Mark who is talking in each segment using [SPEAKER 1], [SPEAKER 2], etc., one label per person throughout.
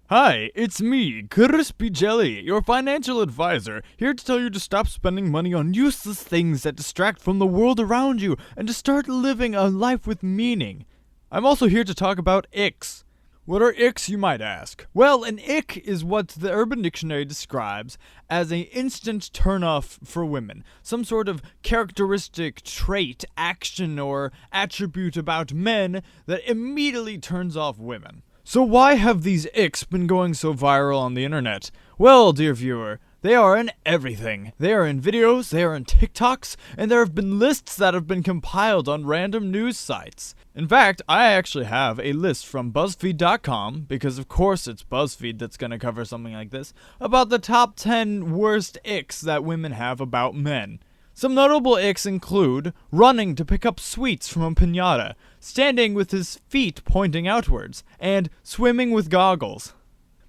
[SPEAKER 1] Hi, it's me, Crispy Jelly, your financial advisor, here to tell you to stop spending money on useless things that distract from the world around you and to start living a life with meaning. I'm also here to talk about icks. What are icks, you might ask? Well, an ick is what the Urban Dictionary describes as an instant turnoff for women. Some sort of characteristic trait, action, or attribute about men that immediately turns off women. So why have these icks been going so viral on the internet? Well, dear viewer, they are in everything. They are in videos, they are in TikToks, and there have been lists that have been compiled on random news sites. In fact, I actually have a list from BuzzFeed.com, because of course it's BuzzFeed that's going to cover something like this, about the top 10 worst icks that women have about men. Some notable icks include running to pick up sweets from a piñata, standing with his feet pointing outwards, and swimming with goggles.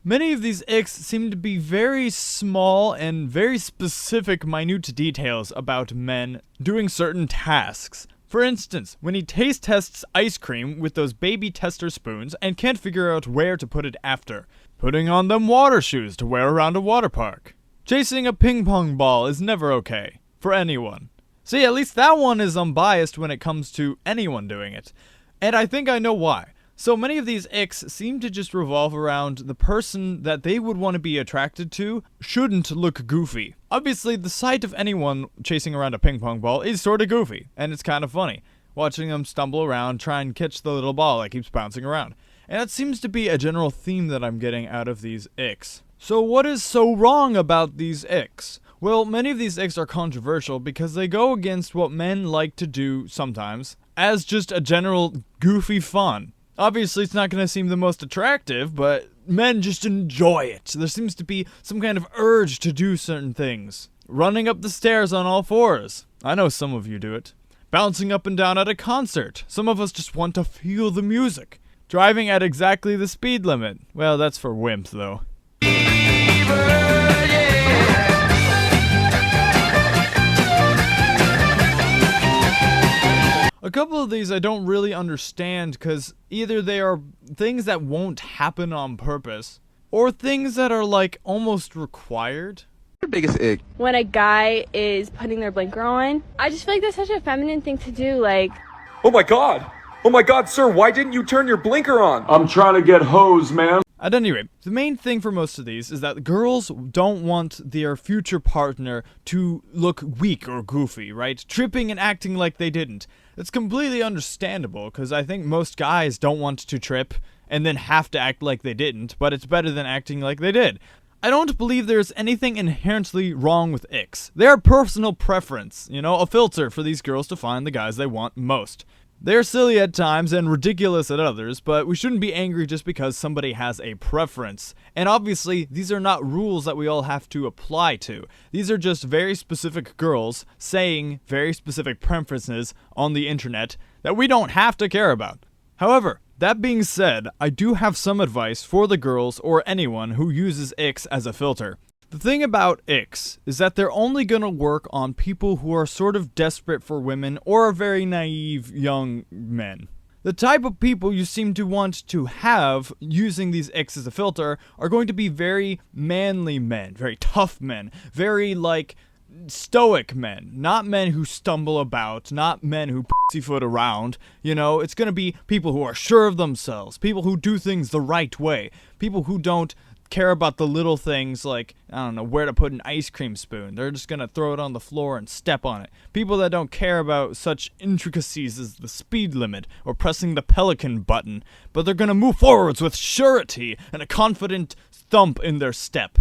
[SPEAKER 1] Many of these icks seem to be very small and very specific minute details about men doing certain tasks. For instance, when he taste tests ice cream with those baby tester spoons and can't figure out where to put it after. Putting on them water shoes to wear around a water park. Chasing a ping pong ball is never okay. For anyone. See, at least that one is unbiased when it comes to anyone doing it. And I think I know why. So many of these icks seem to just revolve around the person that they would want to be attracted to shouldn't look goofy. Obviously, the sight of anyone chasing around a ping pong ball is sort of goofy, and it's kind of funny. Watching them stumble around, try and catch the little ball that keeps bouncing around. And that seems to be a general theme that I'm getting out of these icks. So what is so wrong about these icks? Well, many of these icks are controversial because they go against what men like to do sometimes, as just a general goofy fun. Obviously, it's not going to seem the most attractive, but men just enjoy it. There seems to be some kind of urge to do certain things. Running up the stairs on all fours. I know some of you do it. Bouncing up and down at a concert. Some of us just want to feel the music. Driving at exactly the speed limit. Well, that's for wimps, though. A couple of these I don't really understand because either they are things that won't happen on purpose or things that are like almost required.
[SPEAKER 2] Your biggest ick?
[SPEAKER 3] When a guy is putting their blinker on, I just feel like that's such a feminine thing to do. Like,
[SPEAKER 4] oh my god, sir, why didn't you turn your blinker on?
[SPEAKER 5] I'm trying to get hosed, man.
[SPEAKER 1] At any rate, the main thing for most of these is that girls don't want their future partner to look weak or goofy, right? Tripping and acting like they didn't. It's completely understandable, because I think most guys don't want to trip and then have to act like they didn't, but it's better than acting like they did. I don't believe there's anything inherently wrong with icks. They're personal preference, a filter for these girls to find the guys they want most. They're silly at times and ridiculous at others, but we shouldn't be angry just because somebody has a preference. And obviously, these are not rules that we all have to apply to. These are just very specific girls saying very specific preferences on the internet that we don't have to care about. However, that being said, I do have some advice for the girls or anyone who uses icks as a filter. The thing about icks is that they're only gonna work on people who are sort of desperate for women or are very naive young men. The type of people you seem to want to have using these icks as a filter are going to be very manly men, very tough men, very stoic men, not men who stumble about, not men who pussyfoot around. It's gonna be people who are sure of themselves, people who do things the right way, people who don't care about the little things like, where to put an ice cream spoon. They're just gonna throw it on the floor and step on it. People that don't care about such intricacies as the speed limit or pressing the pelican button, but they're gonna move forwards with surety and a confident thump in their step,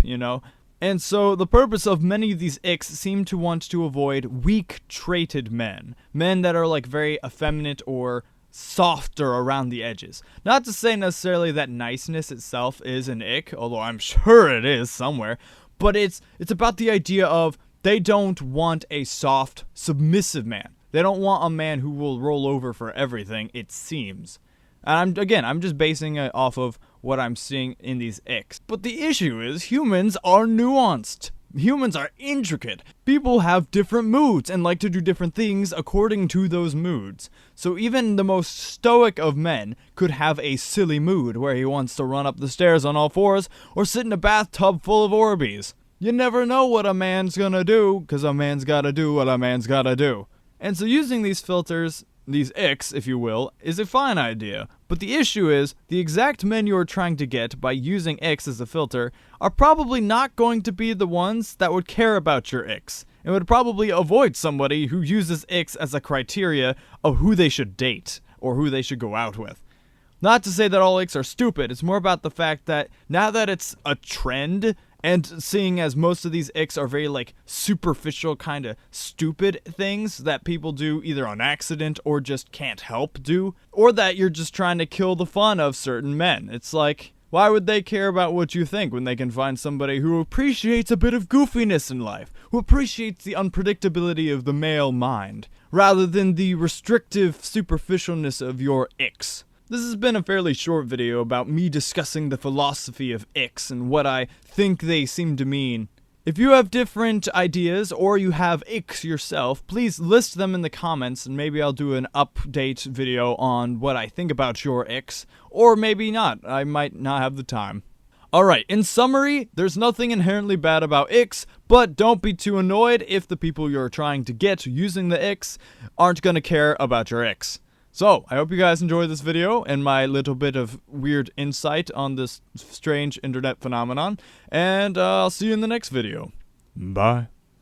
[SPEAKER 1] And so the purpose of many of these icks seem to want to avoid weak-traded men. Men that are very effeminate or softer around the edges. Not to say necessarily that niceness itself is an ick, although I'm sure it is somewhere, but it's about the idea of they don't want a soft, submissive man. They don't want a man who will roll over for everything, it seems. And I'm just basing it off of what I'm seeing in these icks. But the issue is humans are nuanced. Humans are intricate. People have different moods and like to do different things according to those moods. So even the most stoic of men could have a silly mood where he wants to run up the stairs on all fours or sit in a bathtub full of Orbeez. You never know what a man's gonna do, because a man's gotta do what a man's gotta do. And so using these filters, these icks, if you will, is a fine idea. But the issue is, the exact men you are trying to get by using icks as a filter are probably not going to be the ones that would care about your icks, and would probably avoid somebody who uses icks as a criteria of who they should date, or who they should go out with. Not to say that all icks are stupid, it's more about the fact that now that it's a trend, and seeing as most of these icks are very like superficial kind of stupid things that people do either on accident or just can't help do, or that you're just trying to kill the fun of certain men. It's like, why would they care about what you think when they can find somebody who appreciates a bit of goofiness in life, who appreciates the unpredictability of the male mind, rather than the restrictive superficialness of your icks? This has been a fairly short video about me discussing the philosophy of icks and what I think they seem to mean. If you have different ideas or you have icks yourself, please list them in the comments and maybe I'll do an update video on what I think about your icks. Or maybe not, I might not have the time. Alright, in summary, there's nothing inherently bad about icks, but don't be too annoyed if the people you're trying to get using the icks aren't gonna care about your icks. So, I hope you guys enjoyed this video and my little bit of weird insight on this strange internet phenomenon, and I'll see you in the next video. Bye.